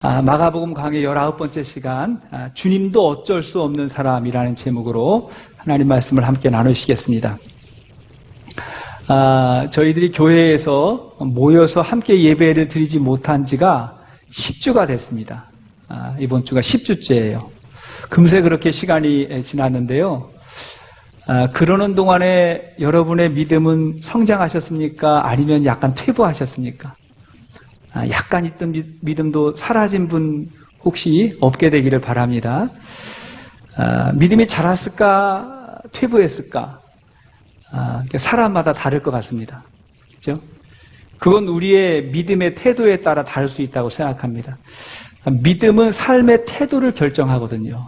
마가복음 강의 19번째 시간, 주님도 어쩔 수 없는 사람이라는 제목으로 하나님 말씀을 함께 나누시겠습니다. 저희들이 교회에서 모여서 함께 예배를 드리지 못한 지가 10주가 됐습니다. 이번 주가 10주째예요. 금세 그렇게 시간이 지났는데요. 그러는 동안에 여러분의 믿음은 성장하셨습니까? 아니면 약간 퇴보하셨습니까? 약간 있던 믿음도 사라진 분 혹시 없게 되기를 바랍니다. 믿음이 자랐을까? 퇴보했을까? 사람마다 다를 것 같습니다. 그렇죠? 그건 우리의 믿음의 태도에 따라 다를 수 있다고 생각합니다. 믿음은 삶의 태도를 결정하거든요.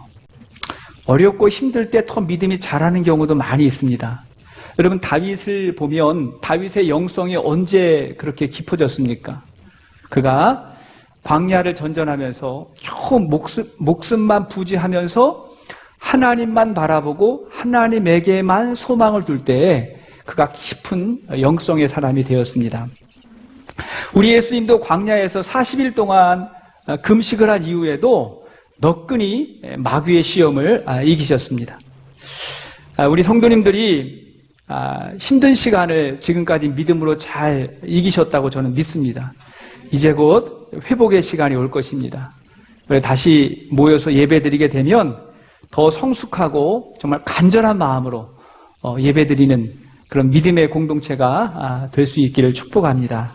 어렵고 힘들 때 더 믿음이 자라는 경우도 많이 있습니다. 여러분, 다윗을 보면 다윗의 영성이 언제 그렇게 깊어졌습니까? 그가 광야를 전전하면서 겨우 목숨만 부지하면서 하나님만 바라보고 하나님에게만 소망을 둘 때에 그가 깊은 영성의 사람이 되었습니다. 우리 예수님도 광야에서 40일 동안 금식을 한 이후에도 너끈히 마귀의 시험을 이기셨습니다. 우리 성도님들이 힘든 시간을 지금까지 믿음으로 잘 이기셨다고 저는 믿습니다. 이제 곧 회복의 시간이 올 것입니다. 다시 모여서 예배드리게 되면 더 성숙하고 정말 간절한 마음으로 예배드리는 그런 믿음의 공동체가 될 수 있기를 축복합니다.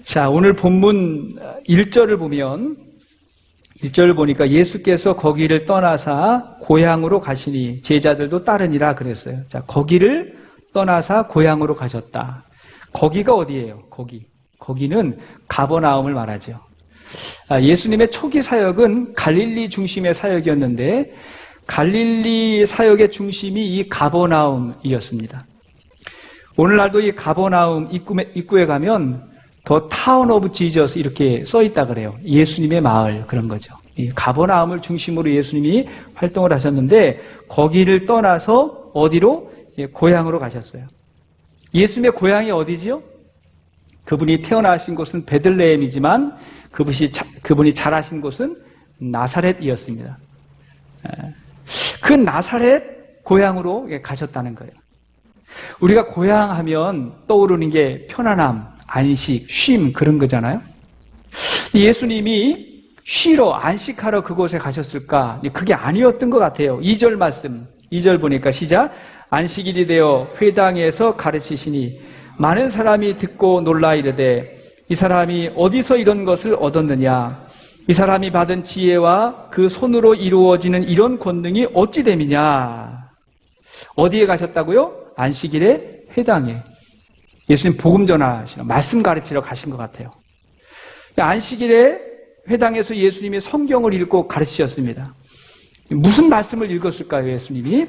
자, 오늘 본문 1절을 보면 1절을 보니까 예수께서 거기를 떠나사 고향으로 가시니 제자들도 따르니라 그랬어요. 자, 거기를 떠나사 고향으로 가셨다. 거기가 어디예요? 거기는 가버나움을 말하죠. 예수님의 초기 사역은 갈릴리 중심의 사역이었는데 갈릴리 사역의 중심이 이 가버나움이었습니다. 오늘날도 이 가버나움 입구에 가면 더 타운 오브 지저스 이렇게 써있다 그래요. 예수님의 마을, 그런 거죠. 이 가버나움을 중심으로 예수님이 활동을 하셨는데 거기를 떠나서 어디로? 고향으로 가셨어요. 예수님의 고향이 어디지요? 그분이 태어나신 곳은 베들레헴이지만 그분이 자라신 곳은 나사렛이었습니다. 그 나사렛 고향으로 가셨다는 거예요. 우리가 고향 하면 떠오르는 게 편안함, 안식, 쉼 그런 거잖아요. 예수님이 쉬러 안식하러 그곳에 가셨을까? 그게 아니었던 것 같아요. 2절 말씀, 2절 보니까 시작. 안식일이 되어 회당에서 가르치시니 많은 사람이 듣고 놀라 이르되 이 사람이 어디서 이런 것을 얻었느냐? 이 사람이 받은 지혜와 그 손으로 이루어지는 이런 권능이 어찌 됨이냐? 어디에 가셨다고요? 안식일에 회당에. 예수님 복음 전하시러, 말씀 가르치러 가신 것 같아요. 안식일에 회당에서 예수님이 성경을 읽고 가르치셨습니다. 무슨 말씀을 읽었을까요, 예수님이?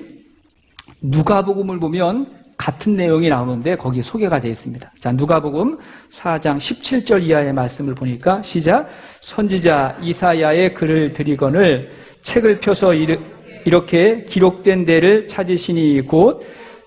누가복음을 보면 같은 내용이 나오는데 거기에 소개가 되어 있습니다. 자, 누가복음 4장 17절 이하의 말씀을 보니까 시작. 선지자 이사야의 글을 드리거늘 책을 펴서 이렇게 기록된 데를 찾으시니 곧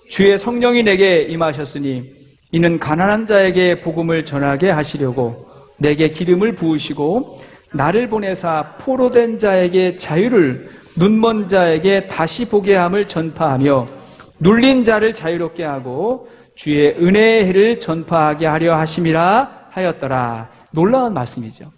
주의 성령이 내게 임하셨으니 이는 가난한 자에게 복음을 전하게 하시려고 내게 기름을 부으시고 나를 보내사 포로된 자에게 자유를 눈먼 자에게 다시 보게 함을 전파하며 눌린 자를 자유롭게 하고 주의 은혜의 해를 전파하게 하려 하심이라 하였더라. 놀라운 말씀이죠.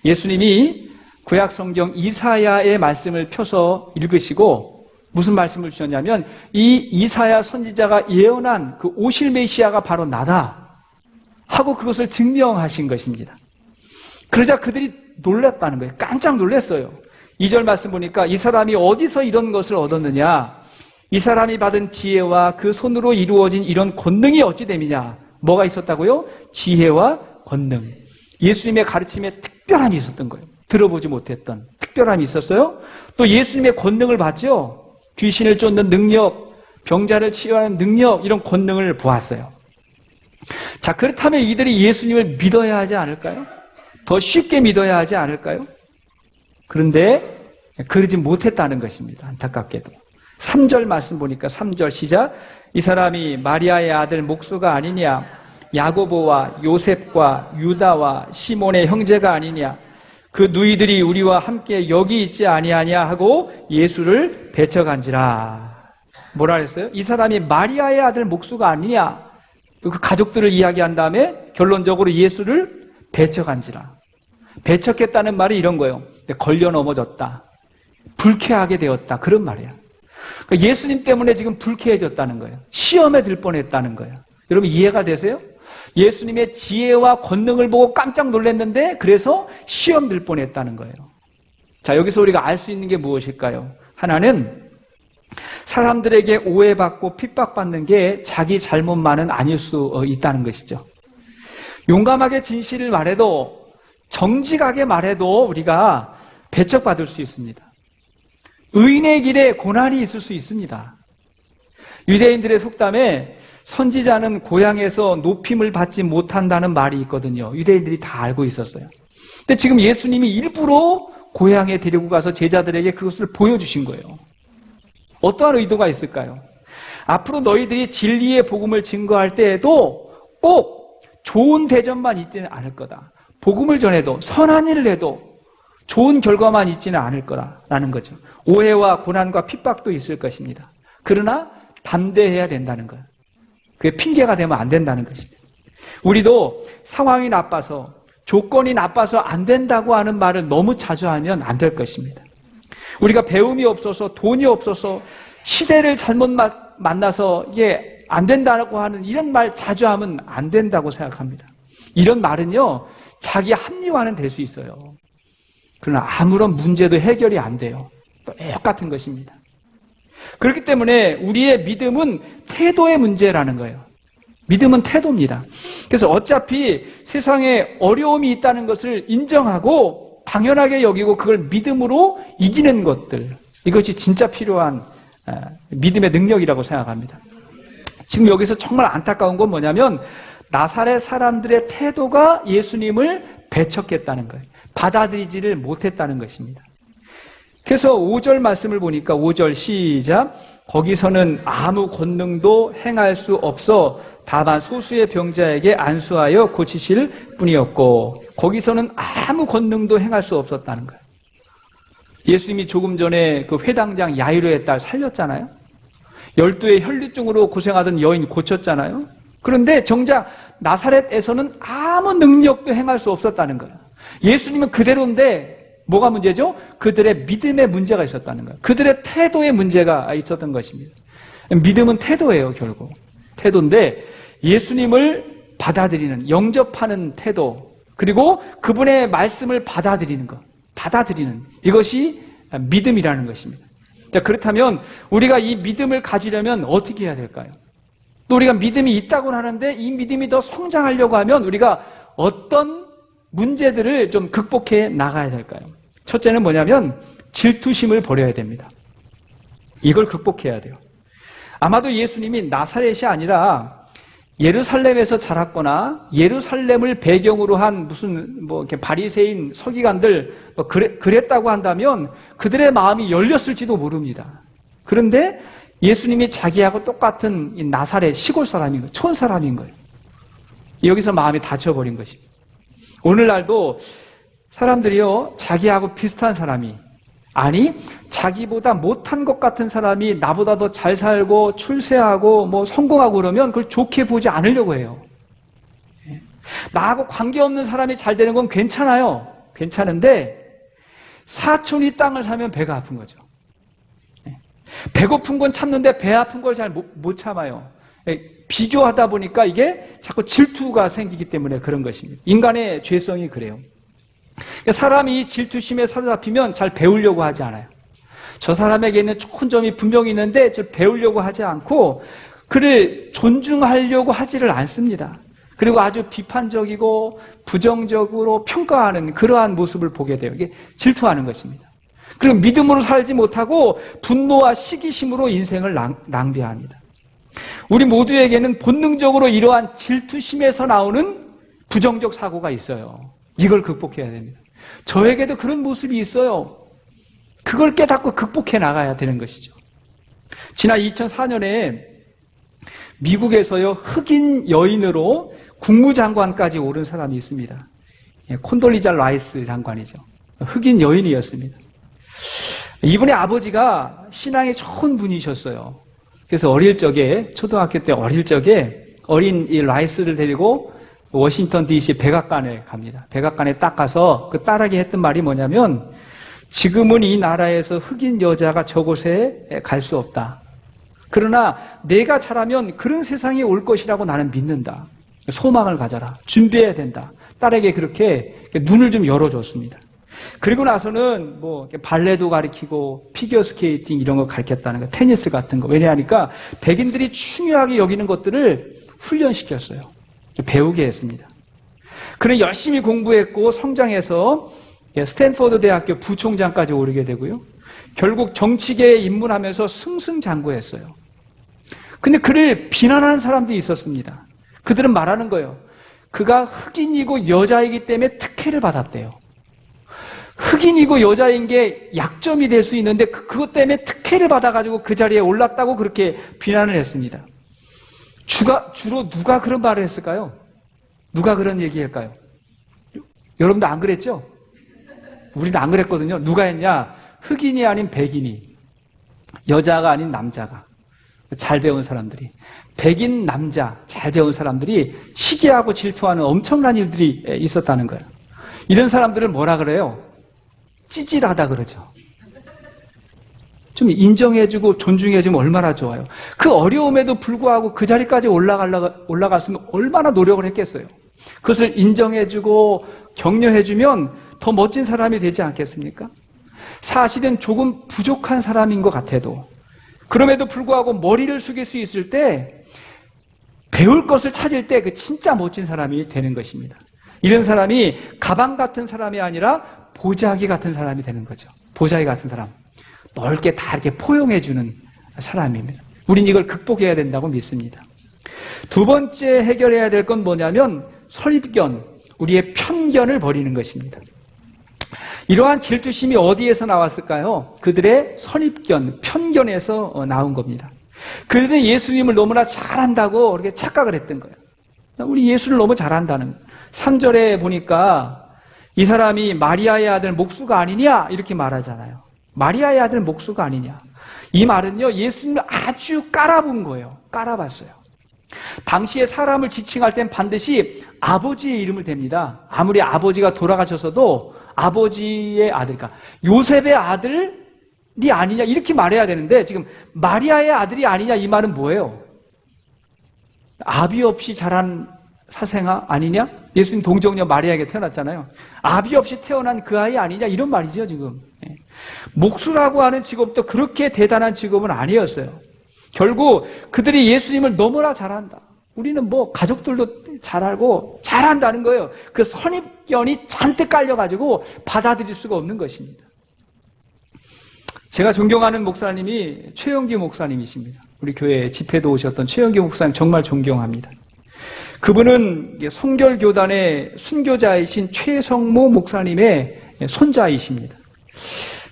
예수님이 구약 성경 이사야의 말씀을 펴서 읽으시고 무슨 말씀을 주셨냐면 이 이사야 선지자가 예언한 그 오실 메시아가 바로 나다 하고 그것을 증명하신 것입니다. 그러자 그들이 놀랐다는 거예요. 깜짝 놀랐어요. 2절 말씀 보니까 이 사람이 어디서 이런 것을 얻었느냐? 이 사람이 받은 지혜와 그 손으로 이루어진 이런 권능이 어찌 됨이냐? 뭐가 있었다고요? 지혜와 권능. 예수님의 가르침에 특별함이 있었던 거예요. 들어보지 못했던 특별함이 있었어요. 또 예수님의 권능을 봤죠. 귀신을 쫓는 능력, 병자를 치유하는 능력, 이런 권능을 보았어요. 자, 그렇다면 이들이 예수님을 믿어야 하지 않을까요? 더 쉽게 믿어야 하지 않을까요? 그런데 그러지 못했다는 것입니다. 안타깝게도. 3절 말씀 보니까 3절 시작. 이 사람이 마리아의 아들 목수가 아니냐? 야고보와 요셉과 유다와 시몬의 형제가 아니냐? 그 누이들이 우리와 함께 여기 있지 아니하냐 하고 예수를 배척한지라. 뭐라 그랬어요? 이 사람이 마리아의 아들 목수가 아니냐. 그 가족들을 이야기한 다음에 결론적으로 예수를 배척한지라. 배척했다는 말이 이런 거예요. 걸려 넘어졌다. 불쾌하게 되었다. 그런 말이야. 그러니까 예수님 때문에 지금 불쾌해졌다는 거예요. 시험에 들 뻔했다는 거예요. 여러분 이해가 되세요? 예수님의 지혜와 권능을 보고 깜짝 놀랐는데 그래서 시험 들 뻔했다는 거예요. 자, 여기서 우리가 알 수 있는 게 무엇일까요? 하나는 사람들에게 오해받고 핍박받는 게 자기 잘못만은 아닐 수 있다는 것이죠. 용감하게 진실을 말해도, 정직하게 말해도 우리가 배척받을 수 있습니다. 의인의 길에 고난이 있을 수 있습니다. 유대인들의 속담에 선지자는 고향에서 높임을 받지 못한다는 말이 있거든요. 유대인들이 다 알고 있었어요. 근데 지금 예수님이 일부러 고향에 데리고 가서 제자들에게 그것을 보여주신 거예요. 어떠한 의도가 있을까요? 앞으로 너희들이 진리의 복음을 증거할 때에도 꼭 좋은 대접만 있지는 않을 거다. 복음을 전해도, 선한 일을 해도 좋은 결과만 있지는 않을 거라는 거죠. 오해와 고난과 핍박도 있을 것입니다. 그러나 담대해야 된다는 거예요. 그게 핑계가 되면 안 된다는 것입니다. 우리도 상황이 나빠서, 조건이 나빠서 안 된다고 하는 말을 너무 자주 하면 안 될 것입니다. 우리가 배움이 없어서, 돈이 없어서, 시대를 잘못 만나서 이게 안 된다고 하는 이런 말 자주 하면 안 된다고 생각합니다. 이런 말은요, 자기 합리화는 될 수 있어요. 그러나 아무런 문제도 해결이 안 돼요. 똑같은 것입니다. 그렇기 때문에 우리의 믿음은 태도의 문제라는 거예요. 믿음은 태도입니다. 그래서 어차피 세상에 어려움이 있다는 것을 인정하고 당연하게 여기고 그걸 믿음으로 이기는 것들, 이것이 진짜 필요한 믿음의 능력이라고 생각합니다. 지금 여기서 정말 안타까운 건 뭐냐면 나사렛 사람들의 태도가 예수님을 배척했다는 거예요. 받아들이지를 못했다는 것입니다. 그래서 5절 말씀을 보니까 5절 시작. 거기서는 아무 권능도 행할 수 없어 다만 소수의 병자에게 안수하여 고치실 뿐이었고, 거기서는 아무 권능도 행할 수 없었다는 거예요. 예수님이 조금 전에 그 회당장 야이로의 딸 살렸잖아요. 12의 혈류증으로 고생하던 여인 고쳤잖아요. 그런데 정작 나사렛에서는 아무 능력도 행할 수 없었다는 거예요. 예수님은 그대로인데 뭐가 문제죠? 그들의 믿음에 문제가 있었다는 거예요. 그들의 태도에 문제가 있었던 것입니다. 믿음은 태도예요, 결국. 태도인데 예수님을 받아들이는, 영접하는 태도, 그리고 그분의 말씀을 받아들이는 것, 이것이 믿음이라는 것입니다. 자, 그렇다면 우리가 이 믿음을 가지려면 어떻게 해야 될까요? 또 우리가 믿음이 있다고는 하는데 이 믿음이 더 성장하려고 하면 우리가 어떤 문제들을 좀 극복해 나가야 될까요? 첫째는 뭐냐면 질투심을 버려야 됩니다. 이걸 극복해야 돼요. 아마도 예수님이 나사렛이 아니라 예루살렘에서 자랐거나 예루살렘을 배경으로 한 무슨 이렇게 바리새인 서기관들 그랬다고 한다면 그들의 마음이 열렸을지도 모릅니다. 그런데 예수님이 자기하고 똑같은 이 나사렛 시골 사람인 거예요. 촌 사람인 거예요. 여기서 마음이 닫혀버린 것입니다. 오늘날도 사람들이요, 자기하고 비슷한 사람이, 아니 자기보다 못한 것 같은 사람이 나보다 더 잘 살고 출세하고 성공하고 그러면 그걸 좋게 보지 않으려고 해요. 나하고 관계없는 사람이 잘 되는 건 괜찮아요. 괜찮은데 사촌이 땅을 사면 배가 아픈 거죠. 배고픈 건 참는데 배 아픈 걸 잘 못 참아요. 비교하다 보니까 이게 자꾸 질투가 생기기 때문에 그런 것입니다. 인간의 죄성이 그래요. 사람이 이 질투심에 사로잡히면 잘 배우려고 하지 않아요. 저 사람에게 있는 좋은 점이 분명히 있는데 저 배우려고 하지 않고 그를 존중하려고 하지를 않습니다. 그리고 아주 비판적이고 부정적으로 평가하는 그러한 모습을 보게 돼요. 이게 질투하는 것입니다. 그리고 믿음으로 살지 못하고 분노와 시기심으로 인생을 낭비합니다. 우리 모두에게는 본능적으로 이러한 질투심에서 나오는 부정적 사고가 있어요. 이걸 극복해야 됩니다. 저에게도 그런 모습이 있어요. 그걸 깨닫고 극복해 나가야 되는 것이죠. 지난 2004년에 미국에서요, 흑인 여인으로 국무장관까지 오른 사람이 있습니다. 콘돌리자 라이스 장관이죠. 흑인 여인이었습니다. 이분의 아버지가 신앙이 좋은 분이셨어요. 그래서 어릴 적에, 초등학교 때 어릴 적에 어린 이 라이스를 데리고 워싱턴 DC 백악관에 갑니다. 백악관에 딱 가서 그 딸에게 했던 말이 뭐냐면, 지금은 이 나라에서 흑인 여자가 저곳에 갈 수 없다. 그러나 내가 자라면 그런 세상이 올 것이라고 나는 믿는다. 소망을 가져라. 준비해야 된다. 딸에게 그렇게 눈을 좀 열어줬습니다. 그리고 나서는 뭐 발레도 가르치고 피겨 스케이팅 이런 거 가르쳤다는 거, 테니스 같은 거. 왜냐하니까 백인들이 중요하게 여기는 것들을 훈련시켰어요. 배우게 했습니다. 그는 열심히 공부했고 성장해서 스탠포드 대학교 부총장까지 오르게 되고요. 결국 정치계에 입문하면서 승승장구했어요. 근데 그를 비난하는 사람들이 있었습니다. 그들은 말하는 거예요. 그가 흑인이고 여자이기 때문에 특혜를 받았대요. 흑인이고 여자인 게 약점이 될 수 있는데 그것 때문에 특혜를 받아가지고 그 자리에 올랐다고 그렇게 비난을 했습니다. 주로 누가 그런 말을 했을까요? 누가 그런 얘기할까요? 여러분도 안 그랬죠? 우리는 안 그랬거든요. 누가 했냐? 흑인이 아닌 백인이, 여자가 아닌 남자가, 잘 배운 사람들이, 백인 남자 잘 배운 사람들이 시기하고 질투하는 엄청난 일들이 있었다는 거예요. 이런 사람들을 뭐라 그래요? 찌질하다 그러죠. 좀 인정해주고 존중해주면 얼마나 좋아요. 그 어려움에도 불구하고 그 자리까지 올라갔으면 얼마나 노력을 했겠어요. 그것을 인정해주고 격려해주면 더 멋진 사람이 되지 않겠습니까? 사실은 조금 부족한 사람인 것 같아도, 그럼에도 불구하고 머리를 숙일 수 있을 때, 배울 것을 찾을 때 그 진짜 멋진 사람이 되는 것입니다. 이런 사람이 가방 같은 사람이 아니라 보자기 같은 사람이 되는 거죠. 보자기 같은 사람. 넓게 다 이렇게 포용해주는 사람입니다. 우린 이걸 극복해야 된다고 믿습니다. 두 번째 해결해야 될 건 뭐냐면 선입견, 우리의 편견을 버리는 것입니다. 이러한 질투심이 어디에서 나왔을까요? 그들의 선입견, 편견에서 나온 겁니다. 그들은 예수님을 너무나 잘한다고 그렇게 착각을 했던 거예요. 우리 예수를 너무 잘한다는 거예요. 3절에 보니까 이 사람이 마리아의 아들 목수가 아니냐 이렇게 말하잖아요. 마리아의 아들 목수가 아니냐. 이 말은요, 예수님을 아주 깔아본 거예요. 깔아봤어요. 당시에 사람을 지칭할 땐 반드시 아버지의 이름을 댑니다. 아무리 아버지가 돌아가셨어도 아버지의 아들, 그러니까 요셉의 아들이 아니냐 이렇게 말해야 되는데 지금 마리아의 아들이 아니냐 이 말은 뭐예요? 아비 없이 자란 사생아 아니냐? 예수님 동정녀 마리아에게 태어났잖아요. 아비 없이 태어난 그 아이 아니냐 이런 말이죠 지금. 목수라고 하는 직업도 그렇게 대단한 직업은 아니었어요. 결국 그들이 예수님을 너무나 잘한다. 우리는 뭐 가족들도 잘 알고 잘한다는 거예요. 그 선입견이 잔뜩 깔려가지고 받아들일 수가 없는 것입니다. 제가 존경하는 목사님이 최영기 목사님이십니다. 우리 교회 집회도 오셨던 최영기 목사님 정말 존경합니다. 그분은 성결교단의 순교자이신 최성모 목사님의 손자이십니다.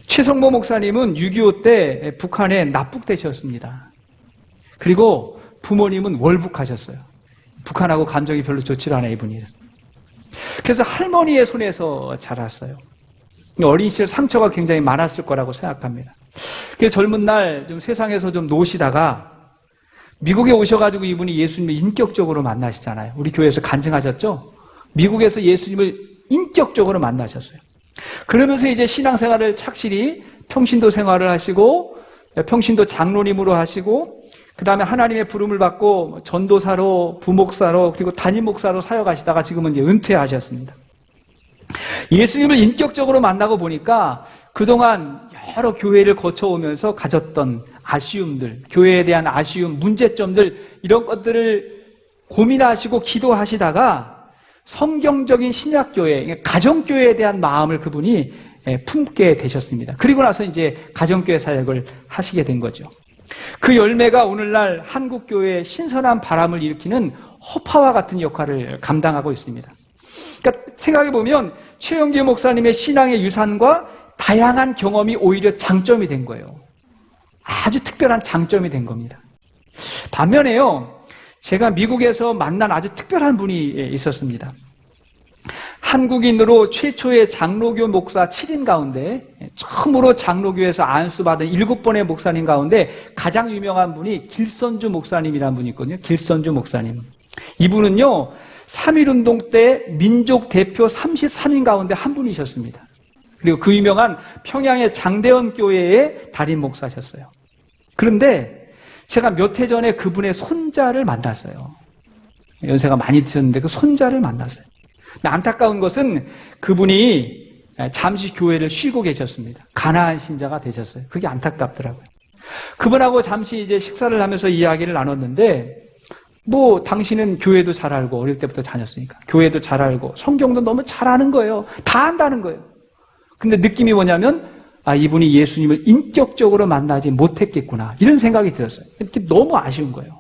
최성모 목사님은 6.25 때 북한에 납북되셨습니다. 그리고 부모님은 월북하셨어요. 북한하고 감정이 별로 좋지 않아요, 이분이. 그래서 할머니의 손에서 자랐어요. 어린 시절 상처가 굉장히 많았을 거라고 생각합니다. 그래서 젊은 날 좀 세상에서 좀 노시다가 미국에 오셔가지고 이분이 예수님을 인격적으로 만나시잖아요. 우리 교회에서 간증하셨죠? 미국에서 예수님을 인격적으로 만나셨어요. 그러면서 이제 신앙생활을 착실히 평신도 생활을 하시고 평신도 장로님으로 하시고 그 다음에 하나님의 부름을 받고 전도사로, 부목사로, 그리고 담임목사로 사역하시다가 지금은 이제 은퇴하셨습니다. 예수님을 인격적으로 만나고 보니까 그동안 여러 교회를 거쳐오면서 가졌던 아쉬움들, 교회에 대한 아쉬움, 문제점들 이런 것들을 고민하시고 기도하시다가 성경적인 신약교회, 가정교회에 대한 마음을 그분이 품게 되셨습니다. 그리고 나서 이제 가정교회 사역을 하시게 된 거죠. 그 열매가 오늘날 한국교회의 신선한 바람을 일으키는 허파와 같은 역할을 감당하고 있습니다. 그러니까 생각해보면 최영기 목사님의 신앙의 유산과 다양한 경험이 오히려 장점이 된 거예요. 아주 특별한 장점이 된 겁니다. 반면에요, 제가 미국에서 만난 아주 특별한 분이 있었습니다. 한국인으로 최초의 장로교 목사 7인 가운데 처음으로 장로교에서 안수받은 7번의 목사님 가운데 가장 유명한 분이 길선주 목사님이라는 분이 있거든요. 길선주 목사님. 이분은요 3.1운동 때 민족 대표 33인 가운데 한 분이셨습니다. 그리고 그 유명한 평양의 장대원 교회의 담임 목사셨어요. 그런데 제가 몇 해 전에 그분의 손자를 만났어요. 연세가 많이 드셨는데 그 손자를 만났어요. 근데 안타까운 것은 그분이 잠시 교회를 쉬고 계셨습니다. 가나안 신자가 되셨어요. 그게 안타깝더라고요. 그분하고 잠시 이제 식사를 하면서 이야기를 나눴는데 뭐 당신은 교회도 잘 알고 어릴 때부터 다녔으니까 교회도 잘 알고 성경도 너무 잘 아는 거예요. 다 안다는 거예요. 근데 느낌이 뭐냐면 이분이 예수님을 인격적으로 만나지 못했겠구나 이런 생각이 들었어요. 이렇게 너무 아쉬운 거예요.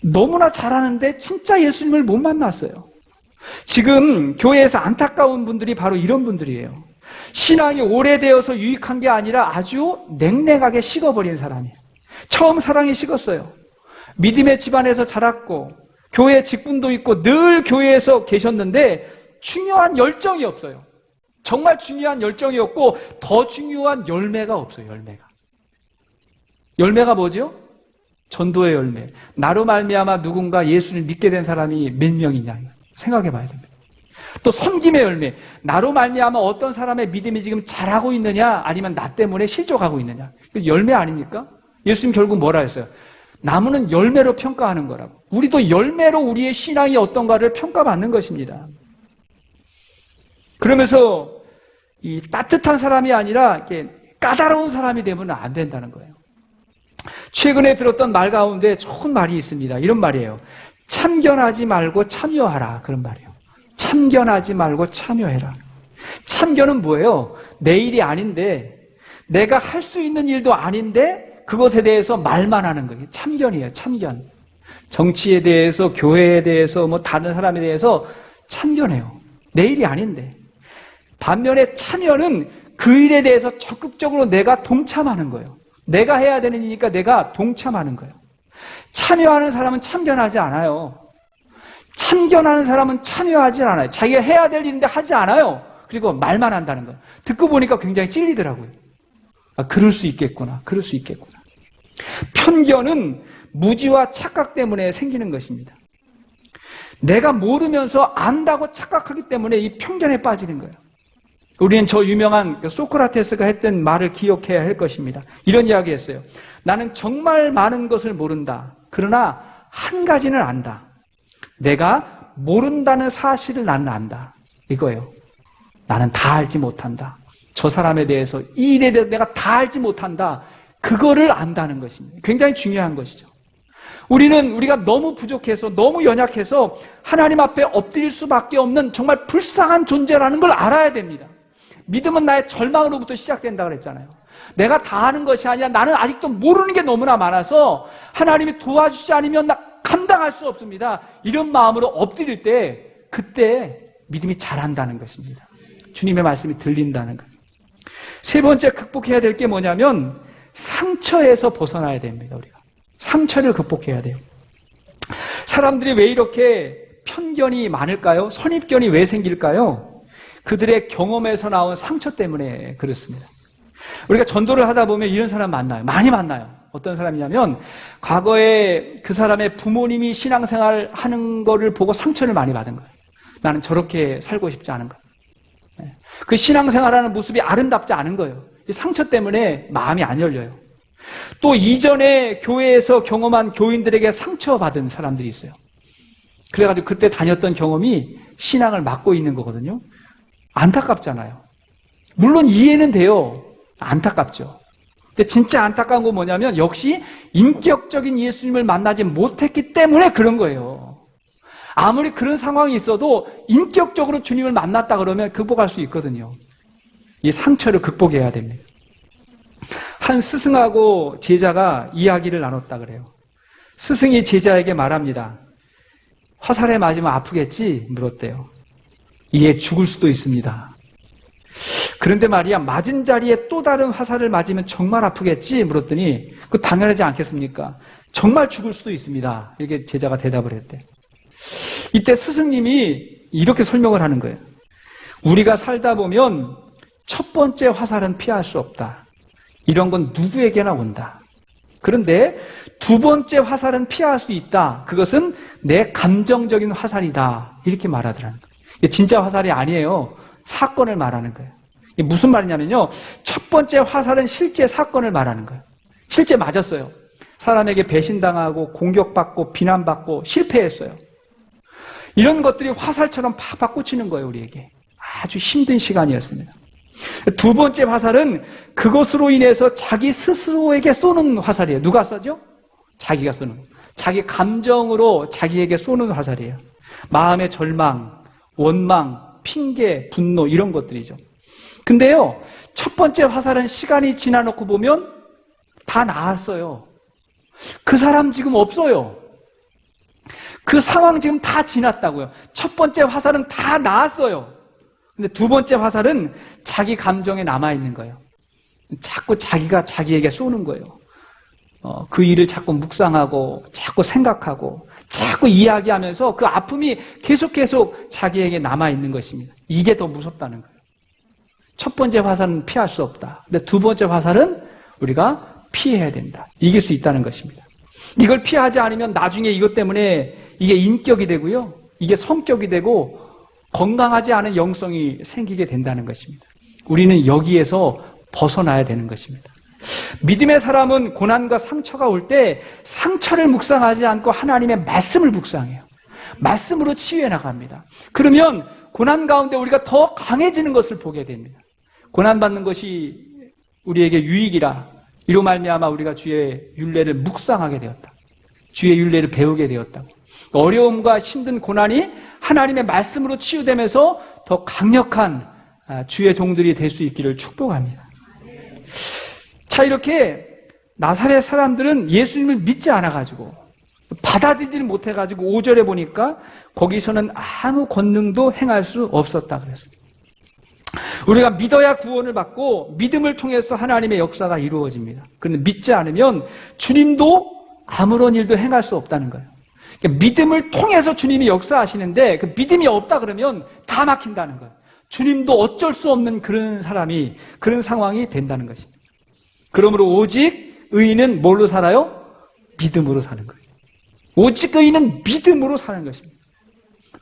너무나 잘하는데 진짜 예수님을 못 만났어요. 지금 교회에서 안타까운 분들이 바로 이런 분들이에요. 신앙이 오래되어서 유익한 게 아니라 아주 냉랭하게 식어버린 사람이에요. 처음 사랑이 식었어요. 믿음의 집안에서 자랐고 교회 직분도 있고 늘 교회에서 계셨는데 중요한 열정이 없어요. 정말 중요한 열정이 없고 더 중요한 열매가 없어요. 열매가 뭐죠? 전도의 열매. 나로 말미암아 누군가 예수를 믿게 된 사람이 몇 명이냐 생각해 봐야 됩니다. 또 섬김의 열매. 나로 말미암아 어떤 사람의 믿음이 지금 자라고 있느냐 아니면 나 때문에 실족하고 있느냐. 열매 아닙니까? 예수님 결국 뭐라 했어요? 나무는 열매로 평가하는 거라고. 우리도 열매로 우리의 신앙이 어떤가를 평가받는 것입니다. 그러면서 이 따뜻한 사람이 아니라 이렇게 까다로운 사람이 되면 안 된다는 거예요. 최근에 들었던 말 가운데 좋은 말이 있습니다. 이런 말이에요. 참견하지 말고 참여하라. 그런 말이에요. 참견하지 말고 참여해라. 참견은 뭐예요? 내 일이 아닌데 내가 할 수 있는 일도 아닌데 그것에 대해서 말만 하는 거예요. 참견이에요. 참견. 정치에 대해서 교회에 대해서 뭐 다른 사람에 대해서 참견해요. 내 일이 아닌데. 반면에 참여는 그 일에 대해서 적극적으로 내가 동참하는 거예요. 내가 해야 되는 일이니까 내가 동참하는 거예요. 참여하는 사람은 참견하지 않아요. 참견하는 사람은 참여하지 않아요. 자기가 해야 될 일인데 하지 않아요. 그리고 말만 한다는 거예요. 듣고 보니까 굉장히 찔리더라고요. 그럴 수 있겠구나. 그럴 수 있겠구나. 편견은 무지와 착각 때문에 생기는 것입니다. 내가 모르면서 안다고 착각하기 때문에 이 편견에 빠지는 거예요. 우리는 저 유명한 소크라테스가 했던 말을 기억해야 할 것입니다. 이런 이야기 했어요. 나는 정말 많은 것을 모른다. 그러나 한 가지는 안다. 내가 모른다는 사실을 나는 안다. 이거예요. 나는 다 알지 못한다. 저 사람에 대해서 이 일에 대해서 내가 다 알지 못한다. 그거를 안다는 것입니다. 굉장히 중요한 것이죠. 우리가 너무 부족해서 너무 연약해서 하나님 앞에 엎드릴 수밖에 없는 정말 불쌍한 존재라는 걸 알아야 됩니다. 믿음은 나의 절망으로부터 시작된다 그랬잖아요. 내가 다 아는 것이 아니라 나는 아직도 모르는 게 너무나 많아서 하나님이 도와주지 않으면 나 감당할 수 없습니다. 이런 마음으로 엎드릴 때 그때 믿음이 자란다는 것입니다. 주님의 말씀이 들린다는 거예요. 세 번째 극복해야 될 게 뭐냐면 상처에서 벗어나야 됩니다. 우리가 상처를 극복해야 돼요. 사람들이 왜 이렇게 편견이 많을까요? 선입견이 왜 생길까요? 그들의 경험에서 나온 상처 때문에 그렇습니다. 우리가 전도를 하다 보면 이런 사람 만나요. 많이 만나요. 어떤 사람이냐면 과거에 그 사람의 부모님이 신앙생활 하는 거를 보고 상처를 많이 받은 거예요. 나는 저렇게 살고 싶지 않은 거예요. 그 신앙생활하는 모습이 아름답지 않은 거예요. 이 상처 때문에 마음이 안 열려요. 또 이전에 교회에서 경험한 교인들에게 상처받은 사람들이 있어요. 그래가지고 그때 다녔던 경험이 신앙을 막고 있는 거거든요. 안타깝잖아요. 물론 이해는 돼요. 안타깝죠. 근데 진짜 안타까운 건 뭐냐면 역시 인격적인 예수님을 만나지 못했기 때문에 그런 거예요. 아무리 그런 상황이 있어도 인격적으로 주님을 만났다 그러면 극복할 수 있거든요. 이 상처를 극복해야 됩니다. 한 스승하고 제자가 이야기를 나눴다 그래요. 스승이 제자에게 말합니다. 화살에 맞으면 아프겠지? 물었대요. 이게 죽을 수도 있습니다. 그런데 말이야, 맞은 자리에 또 다른 화살을 맞으면 정말 아프겠지? 물었더니 그거 당연하지 않겠습니까? 정말 죽을 수도 있습니다. 이렇게 제자가 대답을 했대. 이때 스승님이 이렇게 설명을 하는 거예요. 우리가 살다 보면 첫 번째 화살은 피할 수 없다. 이런 건 누구에게나 온다. 그런데 두 번째 화살은 피할 수 있다. 그것은 내 감정적인 화살이다. 이렇게 말하더라는 거예요. 이게 진짜 화살이 아니에요. 사건을 말하는 거예요. 이게 무슨 말이냐면요. 첫 번째 화살은 실제 사건을 말하는 거예요. 실제 맞았어요. 사람에게 배신당하고 공격받고 비난받고 실패했어요. 이런 것들이 화살처럼 팍팍 꽂히는 거예요. 우리에게. 아주 힘든 시간이었습니다. 두 번째 화살은 그것으로 인해서 자기 스스로에게 쏘는 화살이에요. 누가 쏘죠? 자기가 쏘는. 자기 감정으로 자기에게 쏘는 화살이에요. 마음의 절망, 원망, 핑계, 분노 이런 것들이죠. 근데요, 첫 번째 화살은 시간이 지나놓고 보면 다 나았어요. 그 사람 지금 없어요. 그 상황 지금 다 지났다고요. 첫 번째 화살은 다 나았어요. 근데 두 번째 화살은 자기 감정에 남아있는 거예요. 자꾸 자기가 자기에게 쏘는 거예요. 그 일을 자꾸 묵상하고, 자꾸 생각하고, 자꾸 이야기하면서 그 아픔이 계속 자기에게 남아있는 것입니다. 이게 더 무섭다는 거예요. 첫 번째 화살은 피할 수 없다. 근데 두 번째 화살은 우리가 피해야 된다. 이길 수 있다는 것입니다. 이걸 피하지 않으면 나중에 이것 때문에 이게 인격이 되고요. 이게 성격이 되고 건강하지 않은 영성이 생기게 된다는 것입니다. 우리는 여기에서 벗어나야 되는 것입니다. 믿음의 사람은 고난과 상처가 올 때 상처를 묵상하지 않고 하나님의 말씀을 묵상해요. 말씀으로 치유해 나갑니다. 그러면 고난 가운데 우리가 더 강해지는 것을 보게 됩니다. 고난받는 것이 우리에게 유익이라 이로 말미암아 우리가 주의 율례를 묵상하게 되었다. 주의 율례를 배우게 되었다고. 어려움과 힘든 고난이 하나님의 말씀으로 치유되면서 더 강력한 주의 종들이 될 수 있기를 축복합니다. 자, 이렇게 나사렛 사람들은 예수님을 믿지 않아가지고 받아들이지 못해가지고 5절에 보니까 거기서는 아무 권능도 행할 수 없었다 그랬습니다. 우리가 믿어야 구원을 받고 믿음을 통해서 하나님의 역사가 이루어집니다. 그런데 믿지 않으면 주님도 아무런 일도 행할 수 없다는 거예요. 그러니까 믿음을 통해서 주님이 역사하시는데 그 믿음이 없다 그러면 다 막힌다는 거예요. 주님도 어쩔 수 없는 그런 사람이, 그런 상황이 된다는 것입니다. 그러므로 오직 의인은 뭘로 살아요? 믿음으로 사는 거예요. 오직 의인은 믿음으로 사는 것입니다.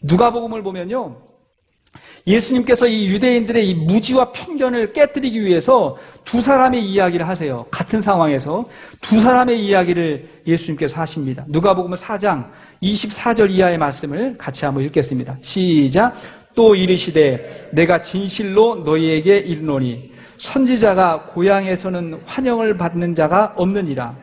누가복음을 보면요, 예수님께서 이 유대인들의 이 무지와 편견을 깨뜨리기 위해서 두 사람의 이야기를 하세요. 같은 상황에서 두 사람의 이야기를 예수님께서 하십니다. 누가복음 4장 24절 이하의 말씀을 같이 한번 읽겠습니다. 시작. 또 이르시되 내가 진실로 너희에게 이르노니 선지자가 고향에서는 환영을 받는 자가 없느니라.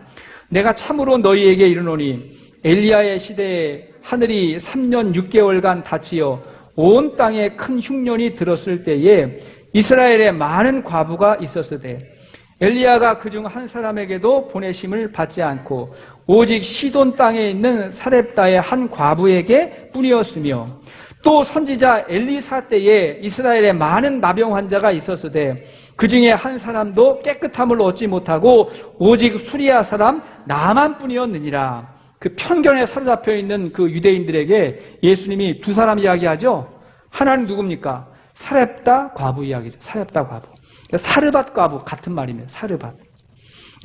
내가 참으로 너희에게 이르노니 엘리야의 시대에 하늘이 3년 6개월간 닫히어 온 땅에 큰 흉년이 들었을 때에 이스라엘에 많은 과부가 있었으되 엘리야가 그중 한 사람에게도 보내심을 받지 않고 오직 시돈 땅에 있는 사렙다의 한 과부에게 뿐이었으며 또 선지자 엘리사 때에 이스라엘에 많은 나병 환자가 있었으되 그 중에 한 사람도 깨끗함을 얻지 못하고 오직 수리아 사람 나만 뿐이었느니라. 그 편견에 사로잡혀 있는 그 유대인들에게 예수님이 두 사람 이야기하죠. 하나는 누굽니까? 사렙다 과부 이야기죠. 사렙다 과부. 사르밧 과부 같은 말이에요. 사르밧.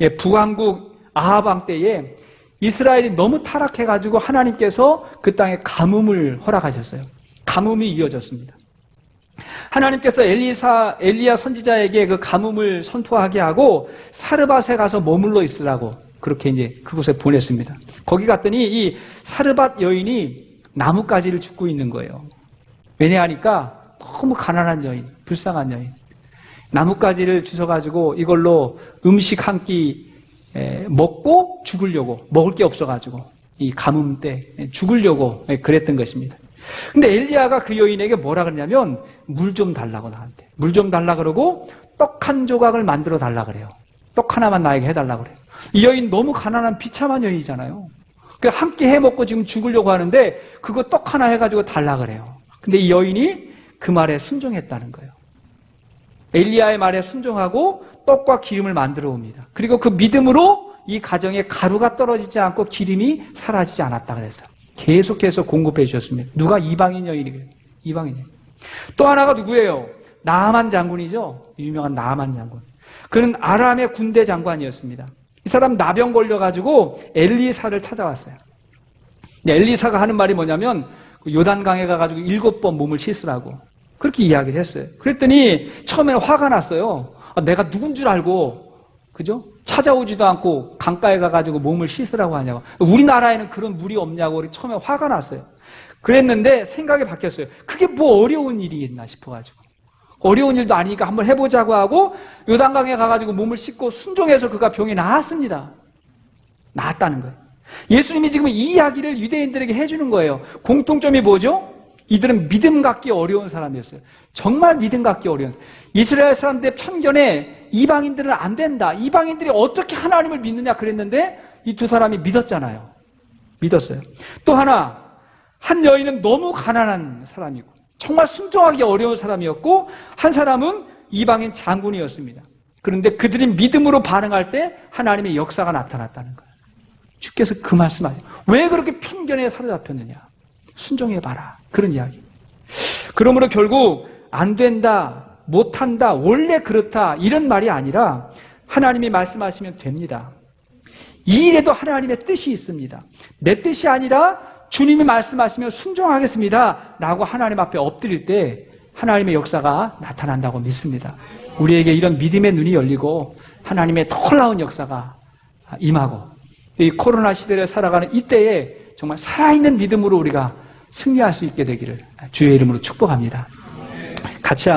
예, 북왕국 아합 왕 때에 이스라엘이 너무 타락해가지고 하나님께서 그 땅에 가뭄을 허락하셨어요. 가뭄이 이어졌습니다. 하나님께서 엘리야 선지자에게 그 가뭄을 선포하게 하고 사르밧에 가서 머물러 있으라고 그렇게 이제 그곳에 보냈습니다. 거기 갔더니 이 사르밧 여인이 나뭇가지를 줍고 있는 거예요. 왜냐하니까 너무 가난한 여인, 불쌍한 여인. 나뭇가지를 주워가지고 이걸로 음식 한 끼 먹고 죽으려고, 먹을 게 없어가지고 이 가뭄 때 죽으려고 그랬던 것입니다. 근데 엘리야가 그 여인에게 뭐라 그러냐면 물 좀 달라고 나한테. 물 좀 달라 그러고 떡 한 조각을 만들어 달라 그래요. 떡 하나만 나에게 해달라 그래요. 이 여인 너무 가난한 비참한 여인이잖아요. 한 끼 해먹고 지금 죽으려고 하는데 그거 떡 하나 해가지고 달라 그래요. 근데 이 여인이 그 말에 순종했다는 거예요. 엘리야의 말에 순종하고 떡과 기름을 만들어 옵니다. 그리고 그 믿음으로 이 가정에 가루가 떨어지지 않고 기름이 사라지지 않았다 그랬어요. 계속해서 공급해 주셨습니다. 누가? 이방인 여인이에요. 이방인이에요. 또 하나가 누구예요? 나아만 장군이죠. 유명한 나아만 장군. 그는 아람의 군대 장관이었습니다. 이 사람 나병 걸려가지고 엘리사를 찾아왔어요. 엘리사가 하는 말이 뭐냐면 요단강에 가가지고 7번 몸을 씻으라고 그렇게 이야기를 했어요. 그랬더니 처음에는 화가 났어요. 내가 누군 줄 알고, 그죠? 찾아오지도 않고 강가에 가가지고 몸을 씻으라고 하냐고. 우리나라에는 그런 물이 없냐고 처음에 화가 났어요. 그랬는데 생각이 바뀌었어요. 그게 뭐 어려운 일이겠나 싶어가지고. 어려운 일도 아니니까 한번 해보자고 하고 요단강에 가가지고 몸을 씻고 순종해서 그가 병이 나았습니다. 나았다는 거예요. 예수님이 지금 이 이야기를 유대인들에게 해주는 거예요. 공통점이 뭐죠? 이들은 믿음 갖기 어려운 사람이었어요. 정말 믿음 갖기 어려운 사람. 이스라엘 사람들의 편견에 이방인들은 안 된다. 이방인들이 어떻게 하나님을 믿느냐 그랬는데 이 두 사람이 믿었잖아요. 믿었어요. 또 하나, 한 여인은 너무 가난한 사람이고 정말 순종하기 어려운 사람이었고 한 사람은 이방인 장군이었습니다. 그런데 그들이 믿음으로 반응할 때 하나님의 역사가 나타났다는 거예요. 주께서 그 말씀하세요. 왜 그렇게 편견에 사로잡혔느냐? 순종해봐라. 그런 이야기. 그러므로 결국 안 된다, 못한다, 원래 그렇다 이런 말이 아니라 하나님이 말씀하시면 됩니다. 이 일에도 하나님의 뜻이 있습니다. 내 뜻이 아니라 주님이 말씀하시면 순종하겠습니다 라고 하나님 앞에 엎드릴 때 하나님의 역사가 나타난다고 믿습니다. 우리에게 이런 믿음의 눈이 열리고 하나님의 놀라운 역사가 임하고 이 코로나 시대를 살아가는 이때에 정말 살아있는 믿음으로 우리가 승리할 수 있게 되기를 주의 이름으로 축복합니다. 같이